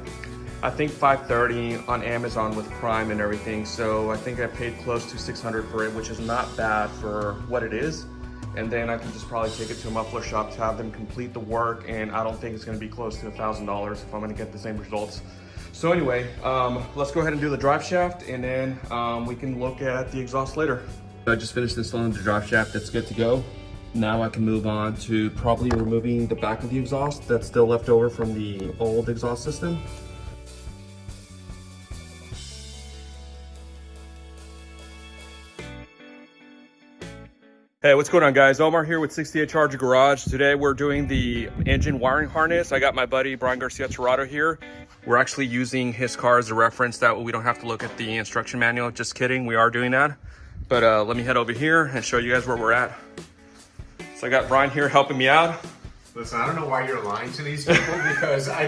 I think $530 on Amazon with Prime and everything. So I think I paid close to $600 for it, which is not bad for what it is. And then I can just probably take it to a muffler shop to have them complete the work, and I don't think it's gonna be close to $1,000 if I'm gonna get the same results. So anyway, let's go ahead and do the drive shaft, and then we can look at the exhaust later. I just finished installing the drive shaft. That's good to go. Now I can move on to probably removing the back of the exhaust that's still left over from the old exhaust system. Hey, what's going on, guys? Omar here with 68 Charger Garage. Today we're doing the engine wiring harness. I got my buddy Brian Garcia Torado here. We're actually using his car as a reference, that way we don't have to look at the instruction manual. Just kidding, we are doing that. But let me head over here and show you guys where we're at. So I got Brian here helping me out. Listen, I don't know why you're lying to these people because I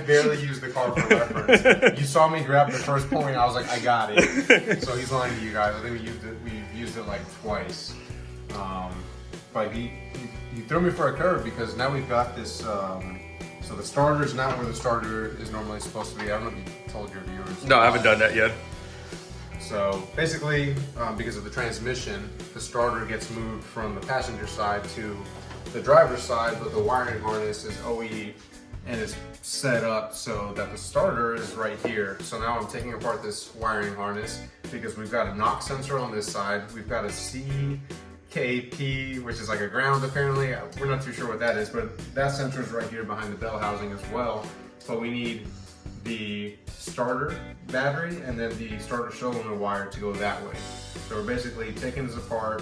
barely used the car for reference. You saw me grab the first point, I was like, I got it. So he's lying to you guys. I think we used it like twice. But he threw me for a curve because now we've got this, so the starter is not where the starter is normally supposed to be. I don't know if you told your viewers. No, I haven't done that yet. So basically, because of the transmission, the starter gets moved from the passenger side to the driver's side, but the wiring harness is OE and is set up so that the starter is right here. So now I'm taking apart this wiring harness because we've got a knock sensor on this side. We've got a CKP, which is like a ground apparently. We're not too sure what that is, but that sensor is right here behind the bell housing as well. But we need the starter battery and then the starter cylinder wire to go that way. So we're basically taking this apart,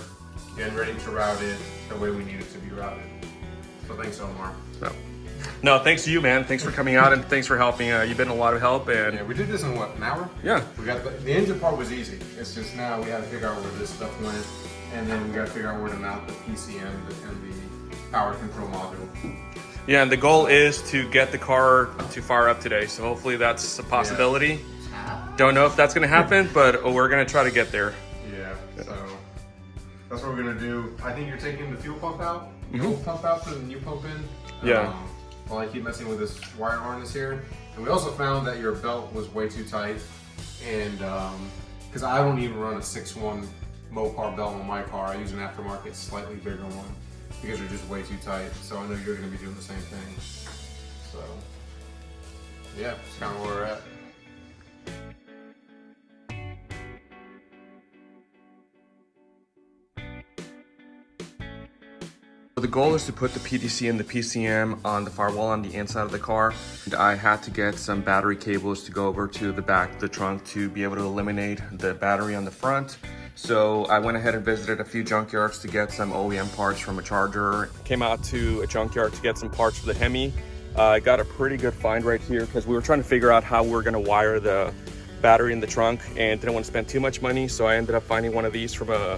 getting ready to route it the way we need it to be routed. So thanks, Omar. No, thanks to you, man. Thanks for coming out and thanks for helping. You've been a lot of help. And yeah, we did this in what, an hour? Yeah. We got the engine part was easy. It's just now we have to figure out where this stuff went, and then we got to figure out where to mount the PCM and the power control module. Yeah, and the goal is to get the car to fire up today. So hopefully that's a possibility. Yeah. Don't know if that's going to happen, but we're going to try to get there. Yeah, so that's what we're going to do. I think you're taking the fuel pump out, the old pump out, put the new pump in. Yeah. While I keep messing with this wire harness here. And we also found that your belt was way too tight. And because I don't even run a 6.1 Mopar belt on my car. I use an aftermarket slightly bigger one because they're just way too tight. So I know you're going to be doing the same thing. So yeah, that's kind of where we're at. The goal is to put the PDC and the PCM on the firewall on the inside of the car. And I had to get some battery cables to go over to the back of the trunk to be able to eliminate the battery on the front. So I went ahead and visited a few junkyards to get some OEM parts from a charger. Came out to a junkyard to get some parts for the HEMI. I got a pretty good find right here because we were trying to figure out how we're gonna wire the battery in the trunk and didn't want to spend too much money. So I ended up finding one of these from I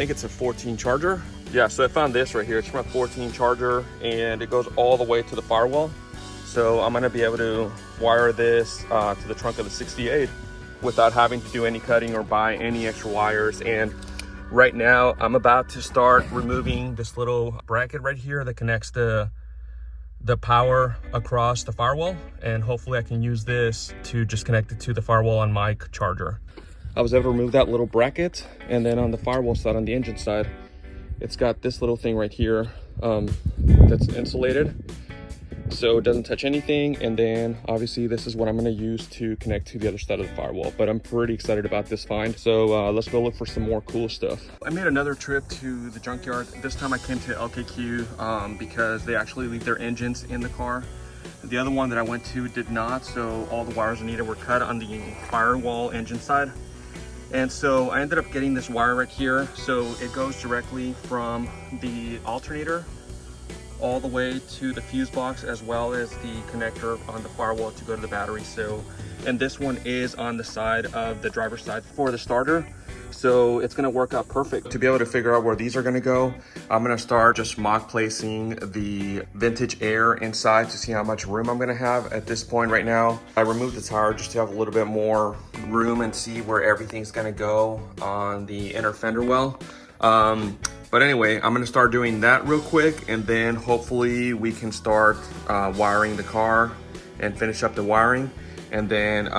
think it's a 14 charger. Yeah, so I found this right here. It's from a 14 charger and it goes all the way to the firewall. So I'm gonna be able to wire this to the trunk of the 68 without having to do any cutting or buy any extra wires. And right now I'm about to start removing this little bracket right here that connects the power across the firewall. And hopefully I can use this to just connect it to the firewall on my charger. I was able to remove that little bracket, and then on the firewall side, on the engine side, it's got this little thing right here that's insulated so it doesn't touch anything. And then obviously this is what I'm going to use to connect to the other side of the firewall. But I'm pretty excited about this find, so let's go look for some more cool stuff. I made another trip to the junkyard. This time I came to LKQ because they actually leave their engines in the car. The other one that I went to did not, so all the wires I needed were cut on the firewall engine side. And so I ended up getting this wire right here. So it goes directly from the alternator all the way to the fuse box, as well as the connector on the firewall to go to the battery. So, and this one is on the side of the driver's side for the starter. So it's gonna work out perfect. To be able to figure out where these are gonna go, I'm gonna start just mock placing the vintage air inside to see how much room I'm gonna have. At this point right now, I removed the tire just to have a little bit more room and see where everything's gonna go on the inner fender well. But anyway, I'm gonna start doing that real quick, and then hopefully we can start wiring the car and finish up the wiring, and then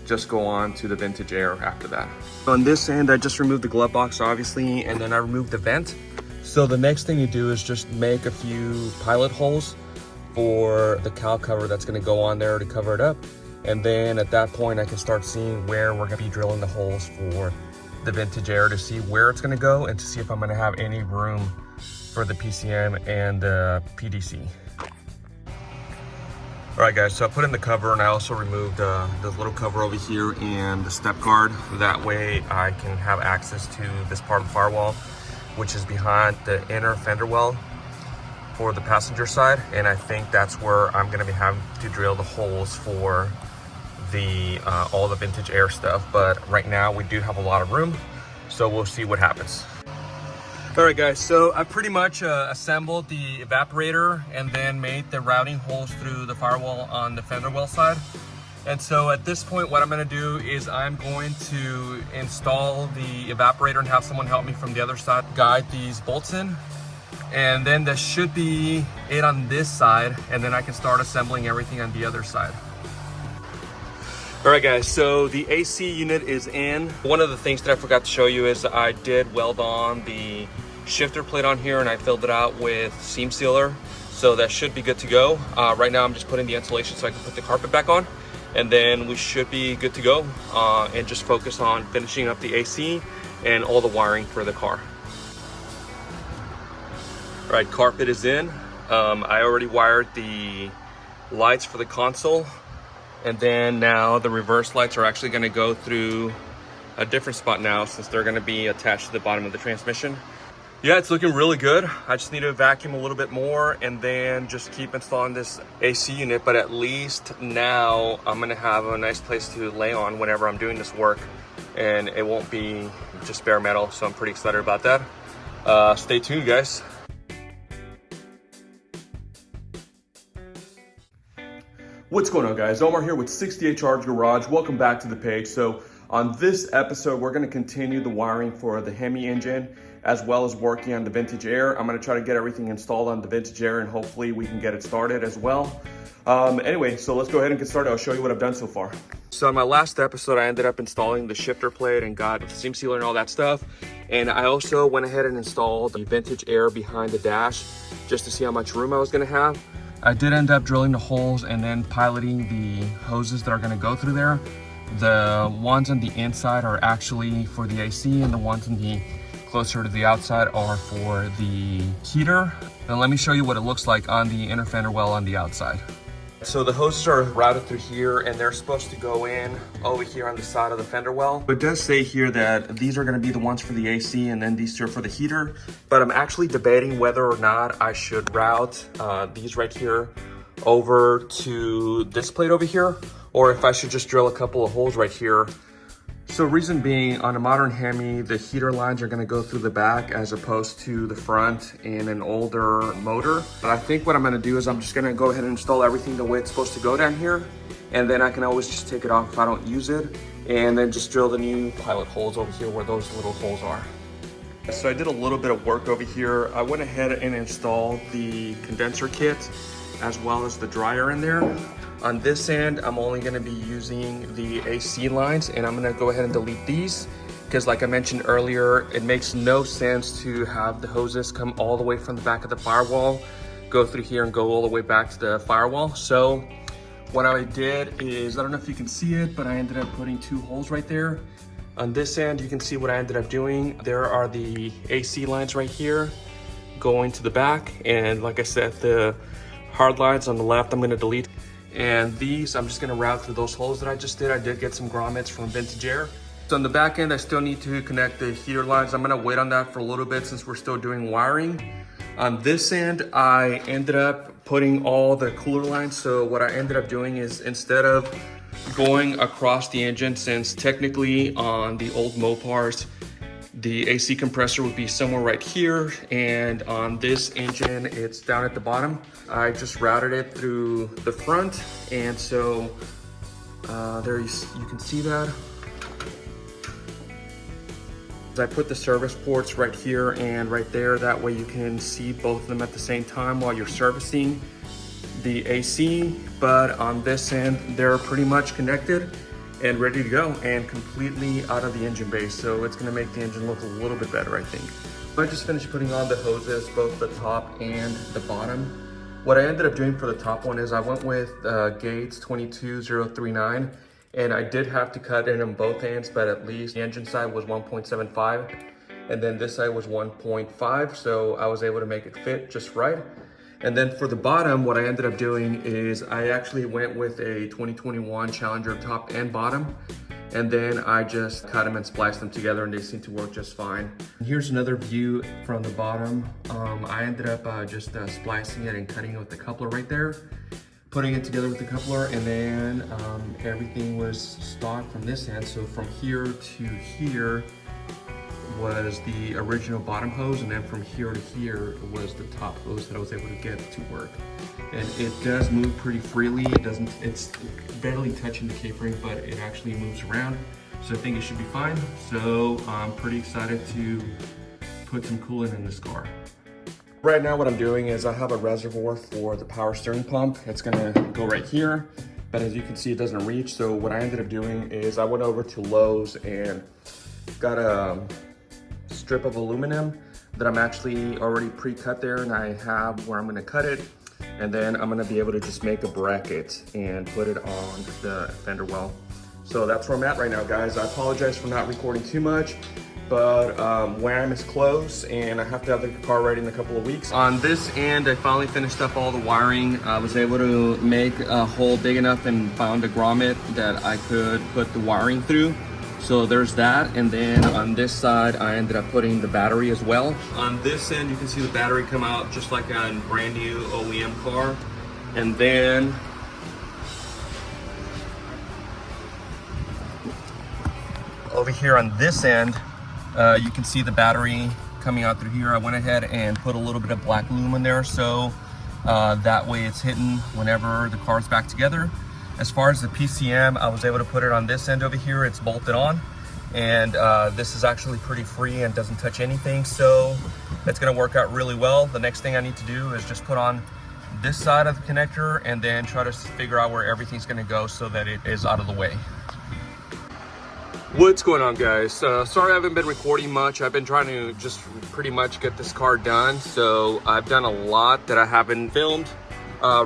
just go on to the vintage air after that. On this end, I just removed the glove box, obviously, and then I removed the vent. So the next thing you do is just make a few pilot holes for the cowl cover that's gonna go on there to cover it up. And then at that point, I can start seeing where we're gonna be drilling the holes for the vintage air to see where it's gonna go and to see if I'm gonna have any room for the PCM and the PDC. All right guys, so I put in the cover and I also removed the little cover over here and the step guard. That way I can have access to this part of the firewall, which is behind the inner fender well for the passenger side. And I think that's where I'm gonna be having to drill the holes for the all the vintage air stuff. But right now we do have a lot of room, so we'll see what happens. All right guys, so I pretty much assembled the evaporator and then made the routing holes through the firewall on the fender well side. And so at this point, what I'm gonna do is I'm going to install the evaporator and have someone help me from the other side guide these bolts in. And then that should be it on this side, and then I can start assembling everything on the other side. All right guys, so the AC unit is in. One of the things that I forgot to show you is I did weld on the shifter plate on here and I filled it out with seam sealer. So that should be good to go. Right now I'm just putting the insulation so I can put the carpet back on, and then we should be good to go and just focus on finishing up the AC and all the wiring for the car. All right, carpet is in. I already wired the lights for the console. And then now the reverse lights are actually gonna go through a different spot now since they're gonna be attached to the bottom of the transmission. Yeah, it's looking really good. I just need to vacuum a little bit more and then just keep installing this AC unit. But at least now I'm gonna have a nice place to lay on whenever I'm doing this work, and it won't be just bare metal. So I'm pretty excited about that. Stay tuned, guys. What's going on, guys? Omar here with 68 Charge Garage. Welcome back to the page. So on this episode, we're going to continue the wiring for the HEMI engine as well as working on the Vintage Air. I'm going to try to get everything installed on the Vintage Air and hopefully we can get it started as well. Anyway, so let's go ahead and get started. I'll show you what I've done so far. So in my last episode, I ended up installing the shifter plate and got the seam sealer and all that stuff. And I also went ahead and installed the Vintage Air behind the dash just to see how much room I was going to have. I did end up drilling the holes and then piloting the hoses that are going to go through there. The ones on the inside are actually for the AC, and the ones on the closer to the outside are for the heater. And let me show you what it looks like on the inner fender well on the outside. So the hoses are routed through here and they're supposed to go in over here on the side of the fender well. It does say here that these are going to be the ones for the AC and then these two are for the heater. But I'm actually debating whether or not I should route these right here over to this plate over here, or if I should just drill a couple of holes right here. So reason being, on a modern HEMI, the heater lines are gonna go through the back as opposed to the front in an older motor. But I think what I'm gonna do is I'm just gonna go ahead and install everything the way it's supposed to go down here. And then I can always just take it off if I don't use it. And then just drill the new pilot holes over here where those little holes are. So I did a little bit of work over here. I went ahead and installed the condenser kit as well as the dryer in there. On this end, I'm only gonna be using the AC lines, and I'm gonna go ahead and delete these because like I mentioned earlier, it makes no sense to have the hoses come all the way from the back of the firewall, go through here and go all the way back to the firewall. So what I did is, I don't know if you can see it, but I ended up putting two holes right there. On this end, you can see what I ended up doing. There are the AC lines right here going to the back. And like I said, the hard lines on the left, I'm gonna delete. And these, I'm just gonna route through those holes that I just did. I did get some grommets from Vintage Air. So on the back end, I still need to connect the heater lines. I'm gonna wait on that for a little bit since we're still doing wiring. On this end, I ended up putting all the cooler lines. So what I ended up doing is, instead of going across the engine, since technically on the old Mopars, the AC compressor would be somewhere right here, and on this engine, it's down at the bottom. I just routed it through the front, and so there you can see that. I put the service ports right here and right there. That way you can see both of them at the same time while you're servicing the AC. But on this end, they're pretty much connected and ready to go and completely out of the engine bay. So it's gonna make the engine look a little bit better, I think. I just finished putting on the hoses, both the top and the bottom. What I ended up doing for the top one is I went with Gates 22039, and I did have to cut in on both ends, but at least the engine side was 1.75 and then this side was 1.5, so I was able to make it fit just right. And then for the bottom, what I ended up doing is I actually went with a 2021 Challenger top and bottom, and then I just cut them and spliced them together, and they seem to work just fine. Here's another view from the bottom. I ended up just splicing it and cutting it with the coupler right there, putting it together with the coupler, and then everything was stock from this end. So from here to here was the original bottom hose, and then from here to here was the top hose that I was able to get to work. And it does move pretty freely. It's barely touching the K-frame, but it actually moves around. So I think it should be fine. So I'm pretty excited to put some coolant in this car. Right now what I'm doing is I have a reservoir for the power steering pump. It's gonna go right here, but as you can see, it doesn't reach. So what I ended up doing is I went over to Lowe's and got a strip of aluminum that I'm actually already pre-cut there, and I have where I'm gonna cut it. And then I'm gonna be able to just make a bracket and put it on the fender well. So that's where I'm at right now, guys. I apologize for not recording too much, but WAM is close and I have to have the car ready in a couple of weeks. On this end, I finally finished up all the wiring. I was able to make a hole big enough and found a grommet that I could put the wiring through. So there's that, and then on this side, I ended up putting the battery as well. On this end, you can see the battery come out just like a brand new OEM car. And then over here on this end, you can see the battery coming out through here. I went ahead and put a little bit of black lumen there, so that way it's hidden whenever the car's back together. As far as the PCM, I was able to put it on this end over here. It's bolted on, and this is actually pretty free and doesn't touch anything, so it's gonna work out really well. The next thing I need to do is just put on this side of the connector and then try to figure out where everything's gonna go so that it is out of the way. What's going on, guys? Sorry I haven't been recording much. I've been trying to just pretty much get this car done, so I've done a lot that I haven't filmed.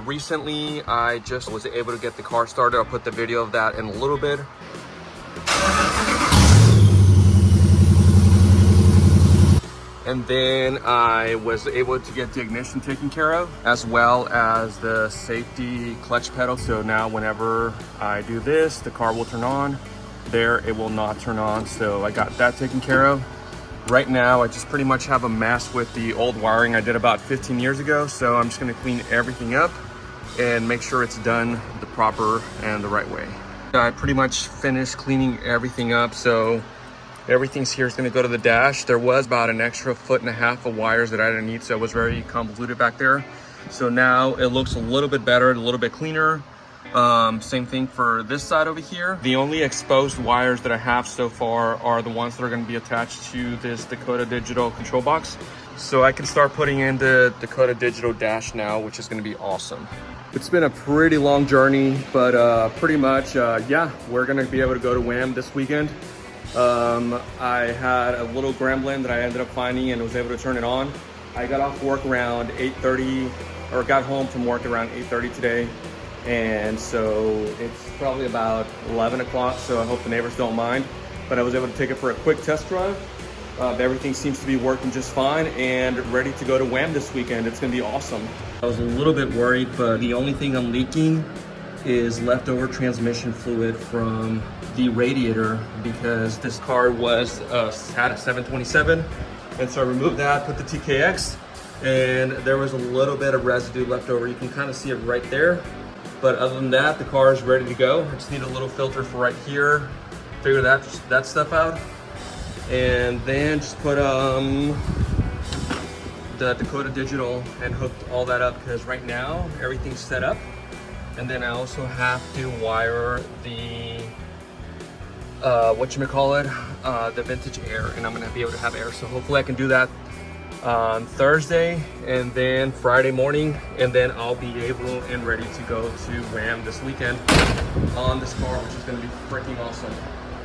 Recently, I just was able to get the car started. I'll put the video of that in a little bit. And then I was able to get the ignition taken care of, as well as the safety clutch pedal. So now whenever I do this, the car will turn on. There, it will not turn on. So I got that taken care of. Right now, I just pretty much have a mess with the old wiring I did about 15 years ago. So I'm just gonna clean everything up and make sure it's done the proper and the right way. I pretty much finished cleaning everything up. So everything's here is gonna go to the dash. There was about an extra 1.5 foot of wires that I didn't need, so it was very convoluted back there. So now it looks a little bit better, a little bit cleaner. Same thing for this side over here. The only exposed wires that I have so far are the ones that are going to be attached to this Dakota Digital control box. So I can start putting in the Dakota Digital dash now, which is going to be awesome. It's been a pretty long journey, but pretty much, yeah, we're going to be able to go to WAM this weekend. I had a little Gremlin that I ended up finding and was able to turn it on. I got off work around 8:30, or got home from work around 8:30 today. And so it's probably about 11 o'clock, so I hope the neighbors don't mind. But I was able to take it for a quick test drive. Everything seems to be working just fine and ready to go to WAM this weekend. It's gonna be awesome. I was a little bit worried, but the only thing I'm leaking is leftover transmission fluid from the radiator, because this car was had a 727. And so I removed that, put the TKX, and there was a little bit of residue left over. You can kind of see it right there. But other than that, the car is ready to go. I just need a little filter for right here. Figure that stuff out. And then just put the Dakota Digital and hooked all that up, because right now everything's set up. And then I also have to wire the, the vintage air, and I'm gonna be able to have air. So hopefully I can do that on Thursday and then Friday morning, and then I'll be able and ready to go to WAM this weekend on this car, which is going to be freaking awesome.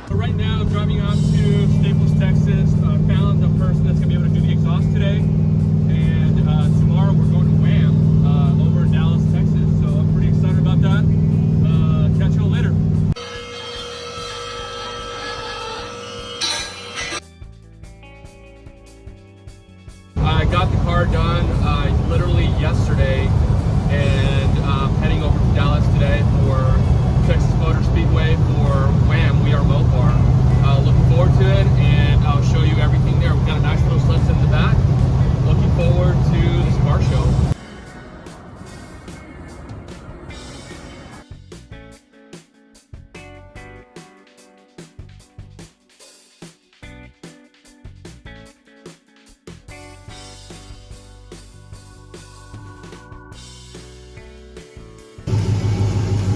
So right now I'm driving up to Staples, Texas. Found the person that's going to be able to do the exhaust today, and tomorrow we're going to WAM over in Dallas, Texas. So I'm pretty excited about that. Catch you all later. I got the car done literally yesterday, and heading over to Dallas today for Texas Motor Speedway for WAM. We are Mopar. Looking forward to it, and I'll show you everything there. We've got a nice little sled set in the back,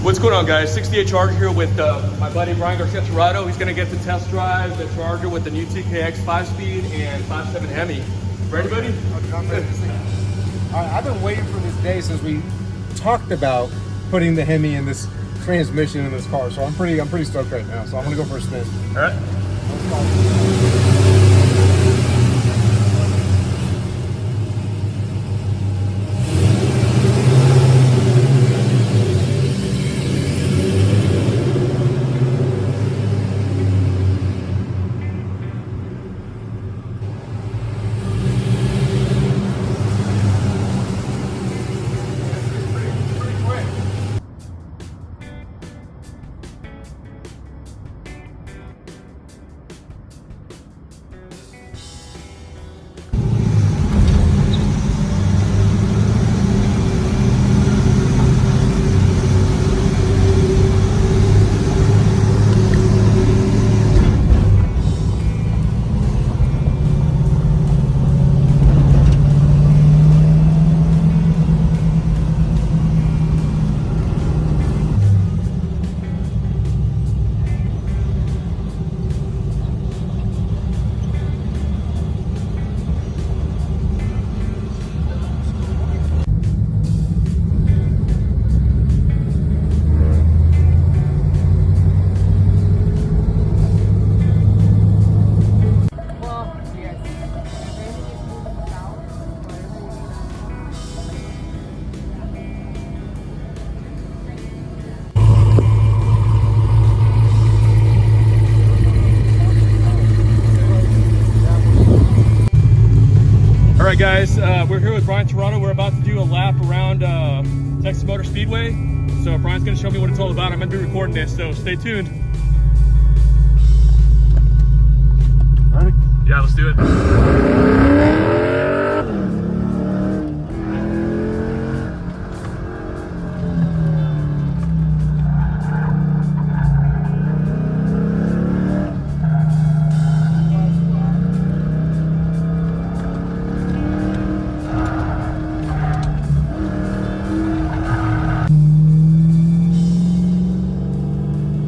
What's going on, guys? 68 Charger here with my buddy Brian Garcia Torado. He's gonna get to test drive the Charger with the new TKX 5-speed and 5.7 Hemi. Ready, buddy? I'm ready. All right, I've been waiting for this day since we talked about putting the Hemi in this transmission in this car. So I'm pretty stoked right now. So I'm gonna go for a spin. All right. All right, guys, we're here with Brian Torado. We're about to do a lap around Texas Motor Speedway. So Brian's gonna show me what it's all about. I'm gonna be recording this, so stay tuned. All right. Yeah, let's do it.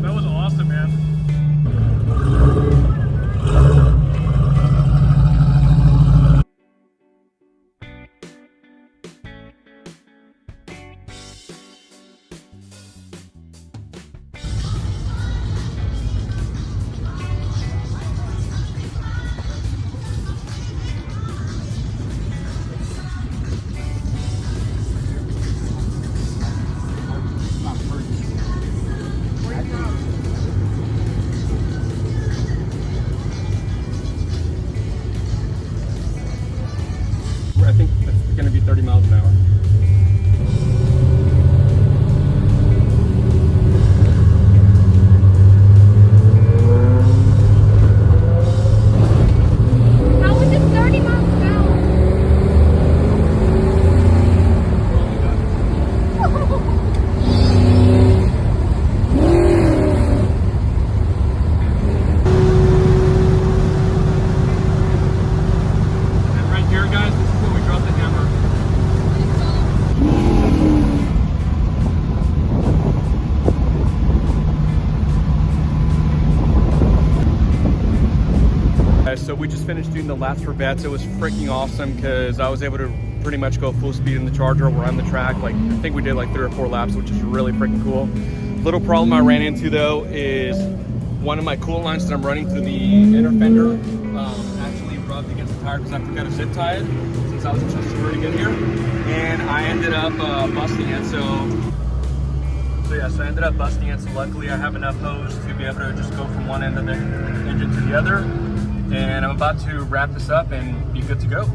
That was awesome, man. I think it's going to be 30 miles an hour. How is it 30 miles an hour? And right here, guys, this is where we drop the hammer. So we just finished doing the laps for bets. It was freaking awesome because I was able to pretty much go full speed in the Charger. We're on the track. Like, I think we did like 3 or 4 laps, which is really freaking cool. Little problem I ran into though is one of my coolant lines that I'm running through the inner fender actually rubbed against the tire because I forgot to zip tie it since I was just security to get here, and I ended up busting it. So yeah, so I ended up busting it. So luckily I have enough hose to be able to just go from one end of the engine to the other. And I'm about to wrap this up and be good to go.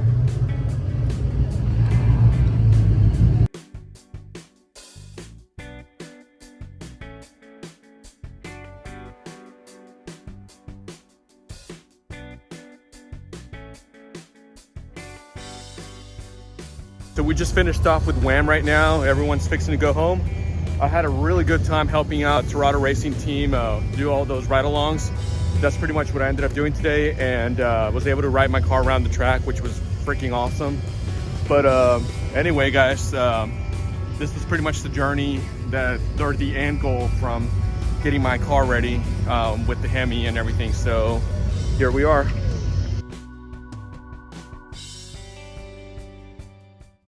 So we just finished off with Wham right now. Everyone's fixing to go home. I had a really good time helping out Torado Racing Team do all those ride-alongs. That's pretty much what I ended up doing today, and was able to ride my car around the track, which was freaking awesome. But anyway, guys, this was pretty much the journey or the end goal from getting my car ready with the HEMI and everything. So here we are.